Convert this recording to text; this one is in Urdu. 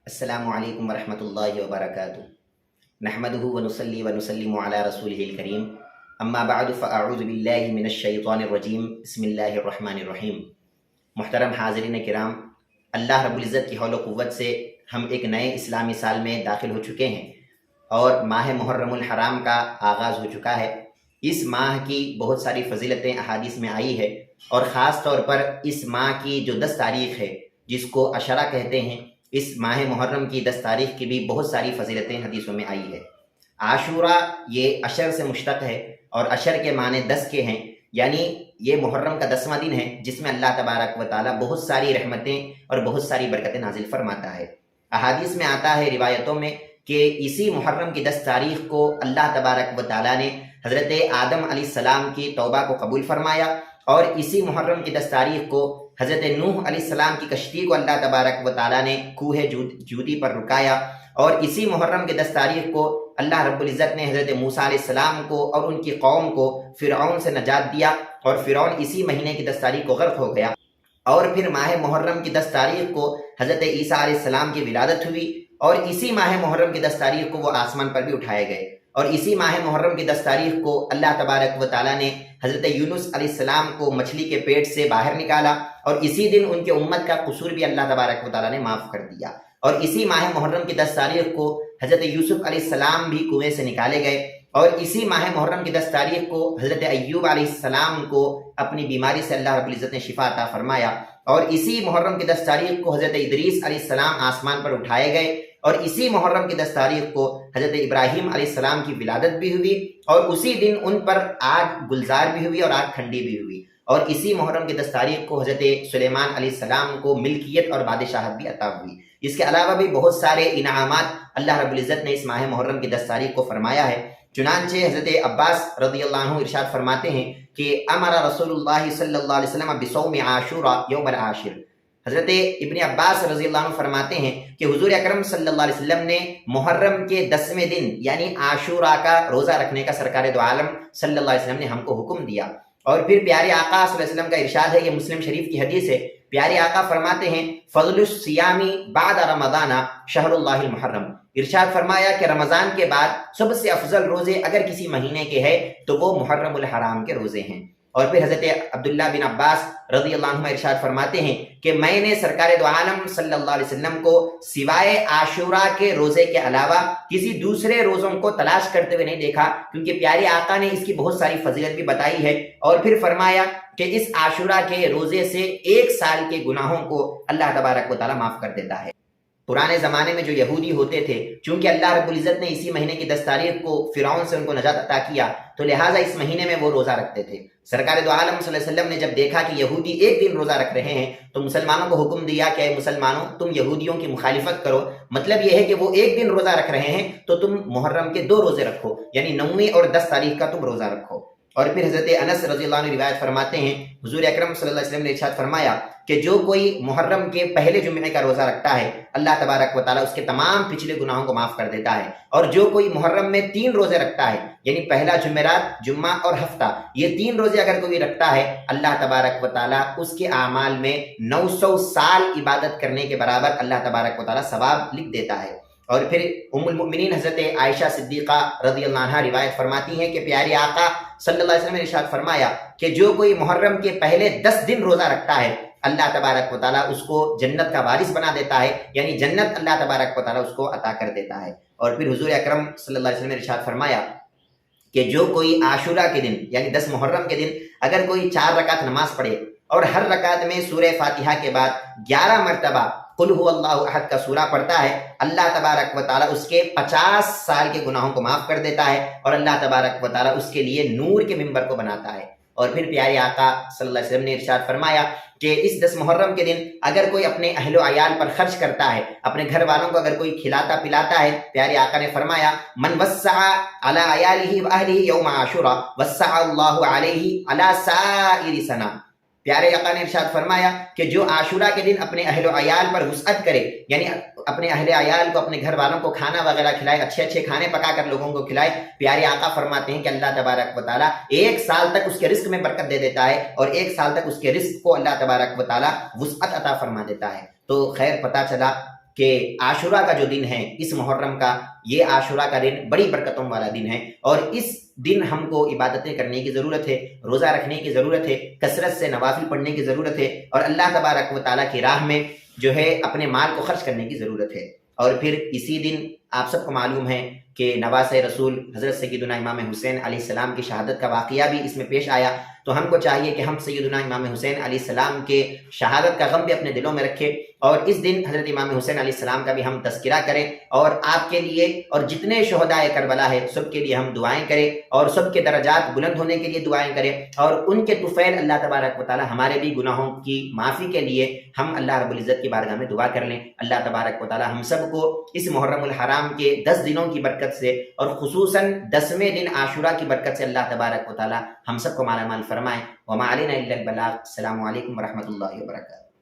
السلام علیکم ورحمۃ اللہ وبرکاتہ نحمده ونصلی ونسلم علی رسولہ الکریم اما بعد فاعوذ باللہ من الشیطان الرجیم بسم اللہ الرحمن الرحیم۔ محترم حاضرین کرام، اللہ رب العزت کی حول و قوت سے ہم ایک نئے اسلامی سال میں داخل ہو چکے ہیں اور ماہ محرم الحرام کا آغاز ہو چکا ہے۔ اس ماہ کی بہت ساری فضیلتیں احادیث میں آئی ہے اور خاص طور پر اس ماہ کی جو 10 تاریخ ہے جس کو عشرہ کہتے ہیں، اس ماہ محرم کی 10 تاریخ کی بھی بہت ساری فضیلتیں حدیثوں میں آئی ہے۔ عاشورہ یہ عشر سے مشتق ہے اور عشر کے معنی 10 کے ہیں، یعنی یہ محرم کا 10واں دن ہے جس میں اللہ تبارک و تعالیٰ بہت ساری رحمتیں اور بہت ساری برکتیں نازل فرماتا ہے۔ احادیث میں آتا ہے، روایتوں میں، کہ اسی محرم کی 10 تاریخ کو اللہ تبارک و تعالیٰ نے حضرت آدم علیہ السلام کی توبہ کو قبول فرمایا، اور اسی محرم کی 10 تاریخ کو حضرت نوح علیہ السلام کی کشتی کو اللہ تبارک و تعالیٰ نے کوہ جودی پر رکایا، اور اسی محرم کی 10 تاریخ کو اللہ رب العزت نے حضرت موسیٰ علیہ السلام کو اور ان کی قوم کو فرعون سے نجات دیا، اور فرعون اسی مہینے کی 10 تاریخ کو غرق ہو گیا۔ اور پھر ماہ محرم کی 10 تاریخ کو حضرت عیسیٰ علیہ السلام کی ولادت ہوئی، اور اسی ماہ محرم کی 10 تاریخ کو وہ آسمان پر بھی اٹھائے گئے، اور اسی ماہ محرم کی 10 تاریخ کو اللہ تبارک و تعالیٰ نے حضرت یونس علیہ السلام کو مچھلی کے پیٹ سے باہر نکالا، اور اسی دن ان کے امت کا قصور بھی اللہ تبارک و تعالیٰ نے معاف کر دیا۔ اور اسی ماہ محرم کی 10 تاریخ کو حضرت یوسف علیہ السلام بھی کنویں سے نکالے گئے، اور اسی ماہ محرم کی 10 تاریخ کو حضرت ایوب علیہ السلام کو اپنی بیماری سے اللہ رب العزت نے شفا عطا فرمایا، اور اسی محرم کی 10 تاریخ کو حضرت ادریس علیہ السلام آسمان پر اٹھائے گئے، اور اسی محرم کی 10 تاریخ کو حضرت ابراہیم علیہ السلام کی ولادت بھی ہوئی، اور اسی دن ان پر آگ گلزار بھی ہوئی اور آگ ٹھنڈی بھی ہوئی، اور اسی محرم کی 10 تاریخ کو حضرت سلیمان علیہ السلام کو ملکیت اور بادشاہت بھی عطا ہوئی۔ اس کے علاوہ بھی بہت سارے انعامات اللہ رب العزت نے اس ماہ محرم کی 10 تاریخ کو فرمایا ہے۔ چنانچہ حضرت عباس رضی اللہ عنہ ارشاد فرماتے ہیں کہ امر رسول اللہ صلی اللہ علیہ وسلم بصوم عاشورہ یوم العاشر۔ حضرت ابن عباس رضی اللہ عنہ فرماتے ہیں کہ حضور اکرم صلی اللہ علیہ وسلم نے محرم کے 10ویں دن یعنی عاشورہ کا روزہ رکھنے کا سرکار دو عالم صلی اللہ علیہ وسلم نے ہم کو حکم دیا۔ اور پھر پیارے آقا صلی اللہ علیہ وسلم کا ارشاد ہے، یہ مسلم شریف کی حدیث ہے، پیارے آقا فرماتے ہیں فضل الصیام بعد رمضان شہر اللہ المحرم۔ ارشاد فرمایا کہ رمضان کے بعد سب سے افضل روزے اگر کسی مہینے کے ہیں تو وہ محرم الحرام کے روزے ہیں۔ اور پھر حضرت عبداللہ بن عباس رضی اللہ عنہ ارشاد فرماتے ہیں کہ میں نے سرکار دو عالم صلی اللہ علیہ وسلم کو سوائے عاشورہ کے روزے کے علاوہ کسی دوسرے روزوں کو تلاش کرتے ہوئے نہیں دیکھا، کیونکہ پیارے آقا نے اس کی بہت ساری فضیلت بھی بتائی ہے، اور پھر فرمایا کہ اس عاشورہ کے روزے سے 1 سال کے گناہوں کو اللہ تبارک و تعالیٰ معاف کر دیتا ہے۔ پرانے زمانے میں جو یہودی ہوتے تھے، چونکہ اللہ رب العزت نے اسی مہینے کی 10 تاریخ کو فرعون سے ان کو نجات عطا کیا، تو لہٰذا اس مہینے میں وہ روزہ رکھتے تھے۔ سرکار دو عالم صلی اللہ علیہ وسلم نے جب دیکھا کہ یہودی 1 دن روزہ رکھ رہے ہیں تو مسلمانوں کو حکم دیا کہ اے مسلمانوں، تم یہودیوں کی مخالفت کرو، مطلب یہ ہے کہ وہ 1 دن روزہ رکھ رہے ہیں تو تم محرم کے 2 روزے رکھو، یعنی 9ویں اور 10 تاریخ کا تم روزہ رکھو۔ اور پھر حضرت انس رضی اللہ عنہ روایت فرماتے ہیں حضور اکرم صلی اللہ علیہ وسلم نے ارشاد فرمایا کہ جو کوئی محرم کے پہلے جمعے کا روزہ رکھتا ہے اللہ تبارک و تعالیٰ اس کے تمام پچھلے گناہوں کو معاف کر دیتا ہے، اور جو کوئی محرم میں 3 روزے رکھتا ہے، یعنی پہلا جمعرات، جمعہ اور ہفتہ، یہ 3 روزے اگر کوئی رکھتا ہے اللہ تبارک و تعالیٰ اس کے اعمال میں 900 سال عبادت کرنے کے برابر اللہ تبارک و تعالیٰ ثواب لکھ دیتا ہے۔ اور پھر ام المؤمنین حضرت عائشہ صدیقہ رضی اللہ عنہ روایت فرماتی ہیں کہ پیارے آقا صلی اللہ علیہ وسلم نے ارشاد فرمایا کہ جو کوئی محرم کے پہلے 10 دن روزہ رکھتا ہے اللہ تبارک و تعالیٰ اس کو جنت کا وارث بنا دیتا ہے، یعنی جنت اللہ تبارک و تعالیٰ اس کو عطا کر دیتا ہے۔ اور پھر حضور اکرم صلی اللہ علیہ وسلم نے ارشاد فرمایا کہ جو کوئی عاشورہ کے دن یعنی 10 محرم کے دن اگر کوئی 4 رکعت نماز پڑھے اور ہر رکعت میں سورہ فاتحہ کے بعد 11 مرتبہ قل هو اللہ احد کا سورہ پڑھتا ہے، اللہ تبارک و تعالیٰ اس کے 50 سال کے گناہوں کو معاف کر دیتا ہے، اور اللہ تبارک و تعالیٰ اس کے لیے نور کے ممبر کو بناتا ہے۔ اور پھر پیارے آقا صلی اللہ علیہ وسلم نے ارشاد فرمایا کہ اس 10 محرم کے دن اگر کوئی اپنے اہل و عیال پر خرچ کرتا ہے، اپنے گھر والوں کو اگر کوئی کھلاتا پلاتا ہے، پیارے آقا نے فرمایا من وسع علی عیالہ واہلہ یوم عاشورہ وسع اللہ علیہ علی سائر سنہ۔ پیارے آقا نے ارشاد فرمایا کہ جو عاشورہ کے دن اپنے اہل و عیال پر وسعت کرے، یعنی اپنے اہل عیال کو، اپنے گھر والوں کو کھانا وغیرہ کھلائے، اچھے اچھے کھانے پکا کر لوگوں کو کھلائے، پیارے آقا فرماتے ہیں کہ اللہ تبارک و تعالیٰ 1 سال تک اس کے رزق میں برکت دے دیتا ہے، اور 1 سال تک اس کے رزق کو اللہ تبارک و تعالیٰ وسعت عطا فرما دیتا ہے۔ تو خیر پتہ چلا کہ عاشورہ کا جو دن ہے اس محرم کا، یہ عاشورہ کا دن بڑی برکتوں والا دن ہے، اور اس دن ہم کو عبادتیں کرنے کی ضرورت ہے، روزہ رکھنے کی ضرورت ہے، کثرت سے نوافل پڑھنے کی ضرورت ہے، اور اللہ تبارک و تعالیٰ کی راہ میں جو ہے اپنے مال کو خرچ کرنے کی ضرورت ہے۔ اور پھر اسی دن آپ سب کو معلوم ہے کہ نواز رسول حضرت سیدنا امام حسین علیہ السلام کی شہادت کا واقعہ بھی اس میں پیش آیا، تو ہم کو چاہیے کہ ہم سیدنا امام حسین علیہ السلام کے شہادت کا غم بھی اپنے دلوں میں رکھیں، اور اس دن حضرت امام حسین علیہ السلام کا بھی ہم تذکرہ کریں، اور آپ کے لیے اور جتنے شہداء کربلا ہے سب کے لیے ہم دعائیں کریں، اور سب کے درجات بلند ہونے کے لیے دعائیں کریں، اور ان کے طفیل اللہ تبارک و تعالی ہمارے بھی گناہوں کی معافی کے لیے ہم اللہ رب العزت کی بارگاہ میں دعا کر لیں۔ اللہ تبارک و تعالی ہم سب کو اس محرم الحرام کے 10 دنوں کی برکت سے، اور خصوصاً 10ویں دن عاشورہ کی برکت سے اللہ تبارک و تعالی ہم سب کو مالا مال فرمائے۔ وما علینا الا البلاغ۔ السلام علیکم ورحمۃ اللہ وبرکاتہ۔